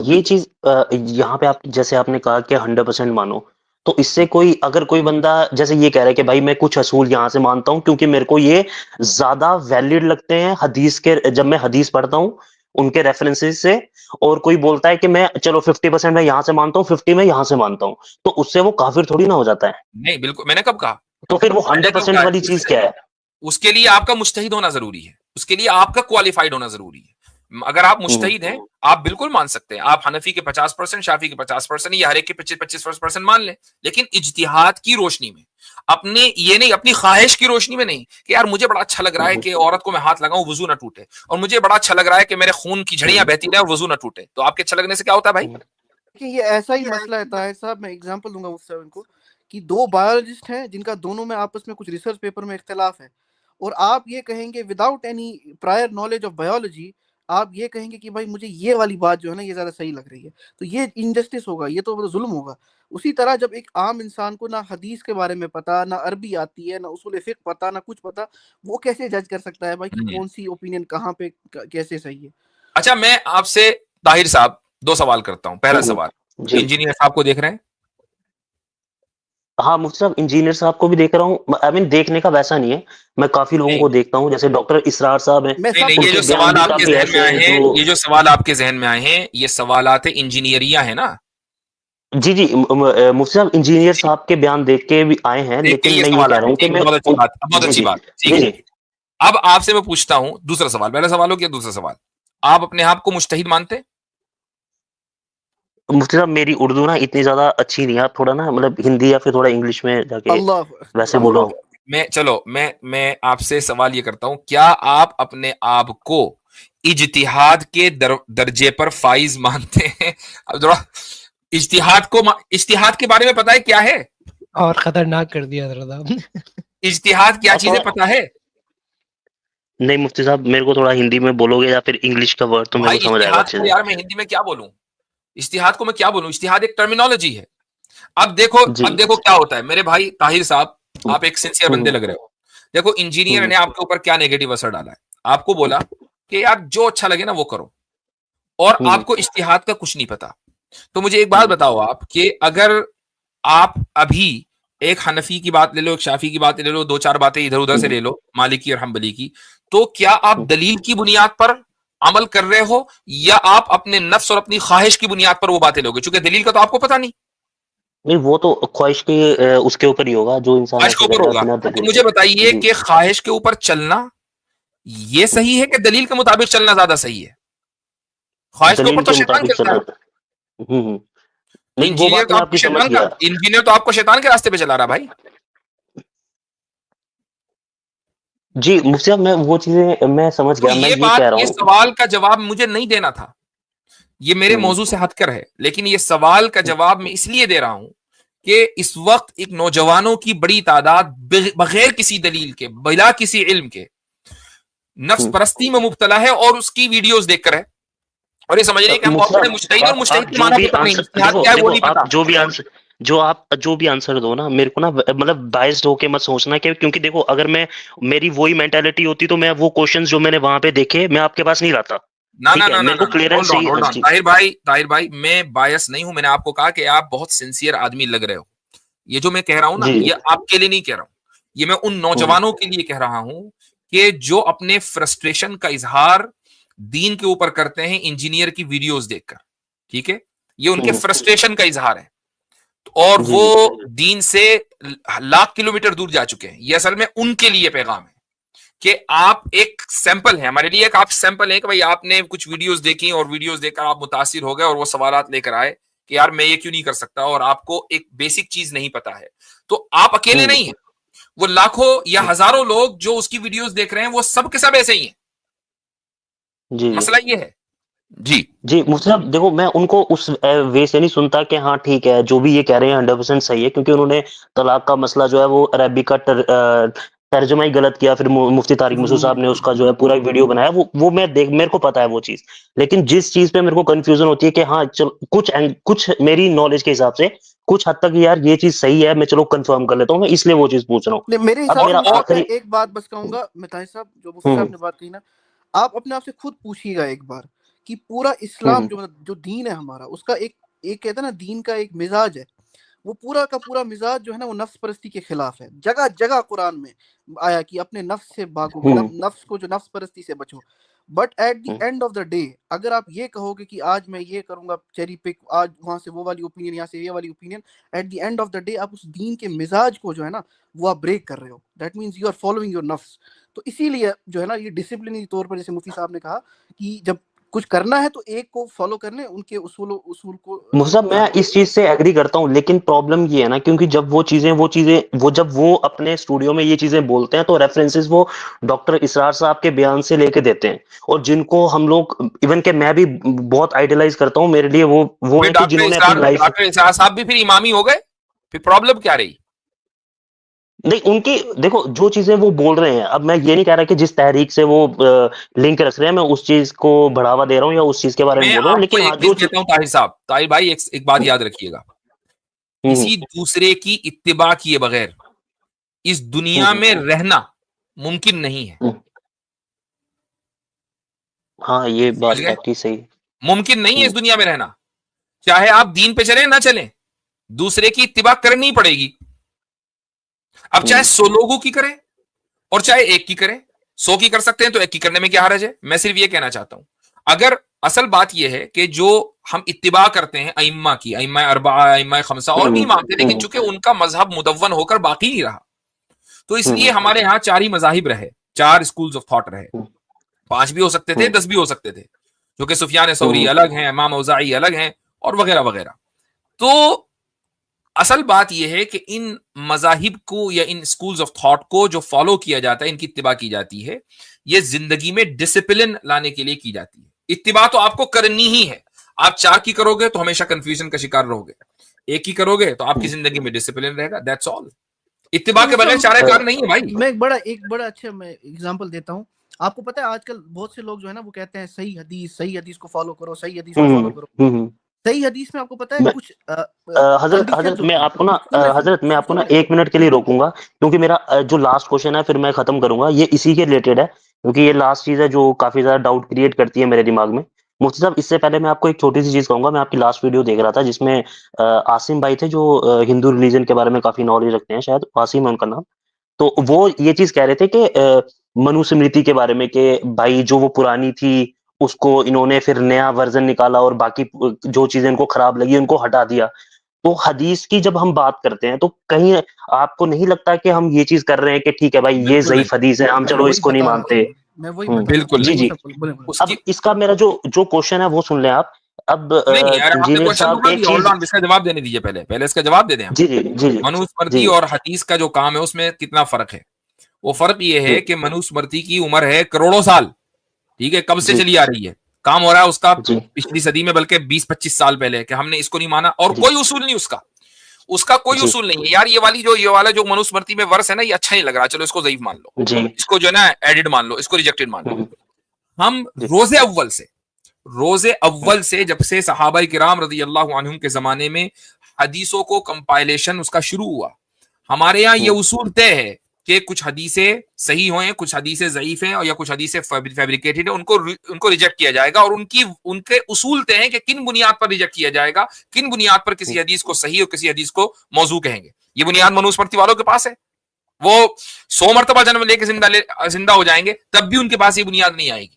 یہ چیز یہاں پہ آپ جیسے آپ نے کہا کہ 100% مانو، تو اس سے کوئی اگر کوئی بندہ جیسے یہ کہہ رہا ہے کہ بھائی میں کچھ اصول یہاں سے مانتا ہوں کیونکہ میرے کو یہ زیادہ ویلڈ لگتے ہیں حدیث کے، جب میں حدیث پڑھتا ہوں ان کے ریفرنسز سے، اور کوئی بولتا ہے کہ میں چلو 50% میں یہاں سے مانتا ہوں 50 میں یہاں سے مانتا ہوں، تو اس سے وہ کافر تھوڑی نہ ہو جاتا ہے؟ نہیں بالکل، میں نے کب کہا؟ تو پھر وہ میں نے کب 100% کہا والی چیز کیا ہے؟ اس کے لیے آپ کا مجتہد ہونا ضروری ہے، اس کے لیے آپ کا کوالیفائڈ ہونا ضروری ہے۔ اگر آپ مجتہد ہیں آپ بالکل مان سکتے ہیں، آپ حنفی کے 50%، شافی کے 50% یا ہر ایک کے 25% مان لیں، لیکن اجتہاد کی روشنی میں، اپنے یہ نہیں، اپنی خواہش کی روشنی میں نہیں کہ یار مجھے بڑا اچھا لگ رہا ہے کہ عورت کو میں ہاتھ لگاؤں وضو نہ ٹوٹے، اور مجھے بڑا اچھا لگ رہا ہے کہ میرے خون کی جھڑیاں بہتی رہیں اور وضو نہ ٹوٹے، تو آپ کے اچھا لگنے سے کیا ہوتا ہے بھائی؟ کہ یہ ایسا ہی مسئلہ ہے طاہر صاحب، میں اگزامپل دوں گا مفتی صاحب ان کو، کہ دو بایولوجسٹ ہیں جن کا دونوں میں آپس میں کچھ ریسرچ پیپر میں اختلاف ہے، اور آپ یہ کہیں گے without any prior knowledge of biology, آپ یہ کہیں گے کہ بھائی مجھے یہ والی بات جو ہے نا یہ زیادہ صحیح لگ رہی ہے، تو یہ انجسٹس ہوگا، یہ تو ظلم ہوگا۔ اسی طرح جب ایک عام انسان کو نہ حدیث کے بارے میں پتا، نہ عربی آتی ہے، نہ اصول فقہ پتا، نہ کچھ پتا، وہ کیسے جج کر سکتا ہے بھائی کہ کون سی اوپینین کہاں پہ کیسے صحیح ہے؟ اچھا میں آپ سے طاہر صاحب 2 سوال کرتا ہوں۔ پہلا سوال، جی انجینئر صاحب کو دیکھ رہے ہیں؟ ہاں مفتی صاحب انجینئر صاحب کو بھی دیکھ رہا ہوں، آئی مین دیکھنے کا ویسا نہیں ہے، میں کافی لوگوں نہیں کو دیکھتا ہوں جیسے ڈاکٹر اسرار صاحب ہیں، میں نہیں سب نہیں، کو یہ ان جو کے دیکھتا بیان سوال بھی آپ کے کافی ذہن میں ایسے آئے ہیں ہیں، جو یہ جو سوال آپ کے ذہن میں آئے ہیں، یہ سوالات انجینئریہ ہیں نا؟ جی جی مفتی صاحب انجینئر صاحب کے بیان دیکھ کے بھی آئے ہیں، دیکھ کے لیکن یہ میں یہ سوال کہہ آئے رہا ہیں، ہوں کہ ٹھیک ہے، میں بہت اچھی بات، بہت جی اچھی جی بات، ٹھیک جی ہے۔ جی اب آپ سے میں پوچھتا ہوں دوسرا سوال، پہلا سوال ہو گیا، دوسرا سوال، آپ اپنے آپ کو مجتہد مانتے؟ مفتی صاحب میری اردو نا اتنی زیادہ اچھی نہیں ہے، آپ تھوڑا نا مطلب ہندی یا پھر تھوڑا انگلش میں جا کے اللہ ویسے اللہ بولو۔ میں چلو میں آپ سے سوال یہ کرتا ہوں، کیا آپ اپنے آپ کو اجتہاد کے درجے پر فائز مانتے ہیں؟ اب ذرا اجتہاد کے بارے میں پتا ہے کیا ہے؟ اور خطرناک کر دیا حضرت آپ نے۔ اجتہاد کیا چیزیں پتا ہے؟ نہیں مفتی صاحب میرے کو تھوڑا ہندی میں بولو گے یا پھر انگلش کا ورڈ تو میرے کو بھائی سمجھ آئے گا اجتہاد اچھے کو سے۔ یار میں ہندی میں کیا بولوں؟ اجتہاد کو میں کیا بولوں؟ اجتہاد ایک ٹرمینالوجی ہے۔ اب دیکھو کیا ہوتا ہے میرے بھائی طاہر صاحب، آپ ایک سنسیئر بندے لگ رہے ہو۔ دیکھو انجینئر نے آپ کے اوپر کیا نیگیٹو اثر ڈالا ہے، آپ کو بولا کہ یار جو اچھا لگے نا وہ کرو، اور آپ کو اجتہاد کا کچھ نہیں پتا۔ تو مجھے ایک بات بتاؤ آپ کہ اگر آپ ابھی ایک حنفی کی بات لے لو، ایک شافی کی بات لے لو، 2-4 باتیں ادھر ادھر سے لے لو، مالکی اور حنبلی کی، تو کیا آپ دلیل کی بنیاد پر عمل کر رہے ہو یا آپ اپنے نفس اور اپنی خواہش کی بنیاد پر وہ باتیں لوگے؟ چونکہ دلیل کا تو آپ کو پتا نہیں، نہیں وہ تو خواہش کے اس کے اوپر ہی ہوگا جو انسان خواہش کے ایسے اوپر کرتا ہے ہوگا۔ بنا تو دلیل کے۔ مجھے بتائیے جی کہ خواہش کے اوپر چلنا یہ صحیح ہے کہ دلیل کے مطابق چلنا زیادہ صحیح ہے؟ خواہش کے اوپر دلیل تو کے شیطان مطابق چلتا چلنا ہے۔ نہیں وہ انجینئر بات تو میں آپ آپ کو کی سمجھ شیطان کا، گیا۔ انجینئر تو آپ کو شیطان کے راستے پہ چلا رہا بھائی۔ جی مفتی صاحب میں وہ چیزیں میں سمجھ تو گیا، میں یہ یہ کہہ بات، رہا یہ ہوں۔ سوال کا جواب مجھے نہیں دینا تھا، یہ میرے موضوع سے ہٹ کر ہے، لیکن یہ سوال کا جواب میں اس لیے دے رہا ہوں کہ اس وقت ایک نوجوانوں کی بڑی تعداد بغیر کسی دلیل کے، بلا کسی علم کے، نفس پرستی میں مبتلا ہے اور اس کی ویڈیوز دیکھ کر ہے، اور یہ سمجھ رہے ہیں کہ ہم بہت بڑے مجتہد، اور آپ مجتہد کے جو معنی بھی پتہ نہیں، آنسر اجتہاد دیکھو کیا ہے وہ دیکھو نہیں آپ پتا۔ جو بھی آنسر دو نا میرے کو نا مطلب بائسڈ ہو کے مت سوچنا کہ کیونکہ دیکھو اگر میں میری وہی مینٹالٹی ہوتی تو میں وہ کوشچنز جو میں نے وہاں پہ دیکھے میں آپ کے پاس نہیں لاتا۔ نہ ٹھیک ہے میرے کو کلیئرنس ہولڈ آن صحیح۔ طاہر بھائی میں بایس نہیں ہوں، میں نے آپ کو کہا کہ آپ بہت سنسیئر آدمی لگ رہے ہو۔ یہ جو میں کہہ رہا ہوں نا جی یہ آپ کے لیے نہیں کہہ رہا ہوں، یہ میں ان نوجوانوں کے لیے کہہ رہا ہوں کہ جو اپنے فرسٹریشن کا اظہار دین کے اوپر کرتے ہیں انجینئر کی ویڈیوز دیکھ کر، ٹھیک ہے، یہ ان کے فرسٹریشن کا اظہار ہے، اور جی وہ جی دین سے لاکھ کلومیٹر دور جا چکے ہیں۔ یہ اصل میں ان کے لیے پیغام ہے کہ آپ ایک سیمپل ہیں ہمارے لیے، ایک آپ سیمپل ہیں کہ بھائی آپ نے کچھ ویڈیوز دیکھی اور ویڈیوز دیکھ کر آپ متاثر ہو گئے اور وہ سوالات لے کر آئے کہ یار میں یہ کیوں نہیں کر سکتا، اور آپ کو ایک بیسک چیز نہیں پتا ہے۔ تو آپ اکیلے نہیں ہیں، وہ لاکھوں یا ہزاروں لوگ جو اس کی ویڈیوز دیکھ رہے ہیں وہ سب کے سب ایسے ہی ہیں۔ جی مسئلہ یہ ہے جی۔ جی مفتی صاحب دیکھو میں ان کو اس وے سے نہیں سنتا کہ ہاں ٹھیک ہے جو بھی یہ کہہ رہے ہیں 100% صحیح ہے، کیونکہ انہوں نے طلاق کا مسئلہ جو ہے وہ عربی کا ترجمہ ہی غلط کیا، پھر مفتی طارق مسعود صاحب نے اس کا جو ہے پورا ویڈیو بنایا، وہ میں میرے کو پتا ہے وہ چیز، لیکن جس چیز پہ میرے کو کنفیوژن ہوتی ہے کہ ہاں کچھ میری نالج کے حساب سے کچھ حد تک یار یہ چیز صحیح ہے، میں چلو کنفرم کر لیتا ہوں، میں اس لیے وہ چیز پوچھ رہا ہوں۔ میرے اب حساب سے میرا مفتی صاحب میں آخری ایک بات بس کہوں گا، میں طاہر صاحب جو مفتی صاحب نے بات کہی نا، آپ اپنے آپ سے خود پوچھیے گا ایک بار کہ پورا اسلام جو دین ہے ہمارا، اس کا ایک کہتے ہیں نا دین کا ایک مزاج ہے، وہ پورا کا پورا مزاج جو ہے نا وہ نفس پرستی کے خلاف ہے. جگہ جگہ قرآن میں آیا کہ اپنے نفس سے بھاگو، نفس کو جو نفس پرستی سے بچو. But at the end of the day اگر آپ یہ کہو گے کہ آج میں یہ کروں گا چیری پک، آج وہاں سے وہ والی اوپینین، یہاں سے یہ والی opinion, at the end of the day آپ اس دین کے مزاج کو جو ہے نا وہ آپ بریک کر رہے ہو. That means you are following your نفس. تو اسی لیے جو ہے نا یہ ڈسپلنری طور پر جیسے مفتی صاحب نے کہا کہ جب کچھ کرنا ہے تو ایک کو فالو کر لیں، ان کے اصول کو. مصعب میں اس چیز سے ایگری کرتا ہوں، لیکن پرابلم یہ ہے نا، کیونکہ جب وہ جب وہ اپنے اسٹوڈیو میں یہ چیزیں بولتے ہیں تو ریفرنسز وہ ڈاکٹر اسرار صاحب کے بیان سے لے کے دیتے ہیں، اور جن کو ہم لوگ ایون کہ میں بھی بہت آئیڈیلائز کرتا ہوں. میرے لیے وہ ہیں کہ جنہوں نے اپنی لائف، ڈاکٹر اسرار صاحب بھی پھر امامی ہو گئے، پھر پرابلم کیا رہی؟ نہیں ان کی دیکھو جو چیزیں وہ بول رہے ہیں، اب میں یہ نہیں کہہ رہا کہ جس تحریک سے وہ لنک رکھ رہے ہیں میں اس چیز کو بڑھاوا دے رہا ہوں یا اس چیز کے بارے میں بول رہا ہوں، لیکن ایک چیز کہتا ہوں طاہر صاحب، طاہر بھائی ایک بات یاد رکھیے گا، کسی دوسرے کی اتباع کیے بغیر اس دنیا میں رہنا ممکن نہیں ہے. ہاں یہ بات آپ کی صحیح، ممکن نہیں ہے اس دنیا میں رہنا، چاہے آپ دین پہ چلیں نہ چلیں دوسرے کی اتباع کرنی پڑے گی. اب چاہے 100 لوگوں کی کریں اور چاہے ایک کی کریں، 100 کی کر سکتے ہیں تو ایک کی کرنے میں کیا حرج ہے. میں صرف یہ کہنا چاہتا ہوں، اگر اصل بات یہ ہے کہ جو ہم اتباع کرتے ہیں ائمہ کی، ائمہ اربعہ، ائمہ خمسہ اور بھی امام تھے، لیکن چونکہ ان کا مذہب مدون ہو کر باقی نہیں رہا، تو اس لیے ہمارے ہاں 4 ہی مذاہب رہے، 4 اسکولز آف تھاٹ رہے، 5 بھی ہو سکتے تھے، 10 بھی ہو سکتے تھے، جو کہ سفیان ثوری الگ ہیں، امام اوزاعی الگ ہیں اور وغیرہ وغیرہ. تو اصل بات یہ ہے کہ ان مذاہب کو یا ان اسکولز آف تھاٹ کو جو فالو کیا جاتا ہے، ان کی اتباع کی جاتی ہے، یہ زندگی میں ڈسپلن لانے کے لیے کی جاتی ہے. اتباع تو آپ کو کرنی ہی ہے. آپ 4 کی کرو گے تو ہمیشہ کنفیوژن کا شکار رہو گے، 1 کی کرو گے تو آپ کی زندگی میں ڈسپلن رہے گا. That's all. اتباع کے بغیر چارہ کار نہیں ہے بھائی. میں ایک بڑا اچھا میں ایگزامپل دیتا ہوں. آپ کو پتا ہے آج کل بہت سے لوگ جو ہے نا وہ کہتے ہیں صحیح حدیث کو فالو کرو، صحیح حدیث کو فالو کرو. صحیح حدیث میں آپ کو پتا ہے کچھ حضرت میں آپ کو نا 1 منٹ کے لیے روکوں گا، کیونکہ میرا جو لاسٹ کوشچن ہے پھر میں ختم کروں گا، یہ اسی کے ریلیٹڈ ہے، کیونکہ یہ لاسٹ چیز ہے جو کافی زیادہ ڈاؤٹ کریٹ کرتی ہے میرے دماغ میں. مفتی صاحب اس سے پہلے میں آپ کو ایک چھوٹی سی چیز کہوں گا. میں آپ کی لاسٹ ویڈیو دیکھ رہا تھا جس میں عاصم بھائی تھے جو ہندو ریلیجن کے بارے میں کافی نالج رکھتے ہیں، شاید عاصم ہے ان کا نام. تو وہ یہ چیز کہہ رہے تھے کہ منو سمرتی کے بارے میں کہ بھائی جو وہ پرانی تھی اس کو انہوں نے پھر نیا ورژن نکالا اور باقی جو چیزیں ان کو خراب لگی ان کو ہٹا دیا. تو حدیث کی جب ہم بات کرتے ہیں تو کہیں آپ کو نہیں لگتا کہ ہم یہ چیز کر رہے ہیں کہ ٹھیک ہے بھائی یہ ضعیف حدیث ہے، ہم چلو اس کو نہیں مانتے. بالکل جی اب اس کا میرا جو کوشچن ہے وہ سن لیں آپ. اب انجینئر صاحب ایک چیز اس کا جواب دینے دیجیے، پہلے اس کا جواب دے دیں. جی منوسمرتی اور حدیث کا جو کام ہے اس میں کتنا فرق ہے؟ وہ فرق یہ ہے کہ منوسمرتی کی عمر ہے کروڑوں سال، ٹھیک ہے، کب سے چلی آ رہی ہے، کام ہو رہا ہے اس کا پچھلی صدی میں، بلکہ 20-25 سال پہلے، کہ ہم نے اس کو نہیں مانا اور کوئی اصول نہیں اس کا کوئی اصول نہیں ہے. یار یہ والا جو منوسمرتی میں ورس ہے نا یہ اچھا نہیں لگ رہا، چلو اس کو ضعیف مان لو، اس کو جو ہے نا ایڈڈ مان لو، اس کو ریجیکٹڈ مان لو. ہم روز اول سے جب سے صحابہ کرام رضی اللہ عنہم کے زمانے میں حدیثوں کو کمپائلیشن اس کا شروع ہوا، ہمارے ہاں یہ اصول طے ہے کہ کچھ حدیثیں صحیح ہوئیں، کچھ حدیثیں ضعیف ہیں، اور یا کچھ حدیثیں فیبریکیٹڈ ہیں، ان کو ریجیکٹ کیا جائے گا. اور ان کے اصول طے ہیں کہ کن بنیاد پر ریجیکٹ کیا جائے گا، کن بنیاد پر کسی حدیث کو صحیح اور کسی حدیث کو موضوع کہیں گے. یہ بنیاد منوسمرتی والوں کے پاس ہے. وہ 100 مرتبہ جنم لے کے زندہ ہو جائیں گے تب بھی ان کے پاس یہ بنیاد نہیں آئے گی.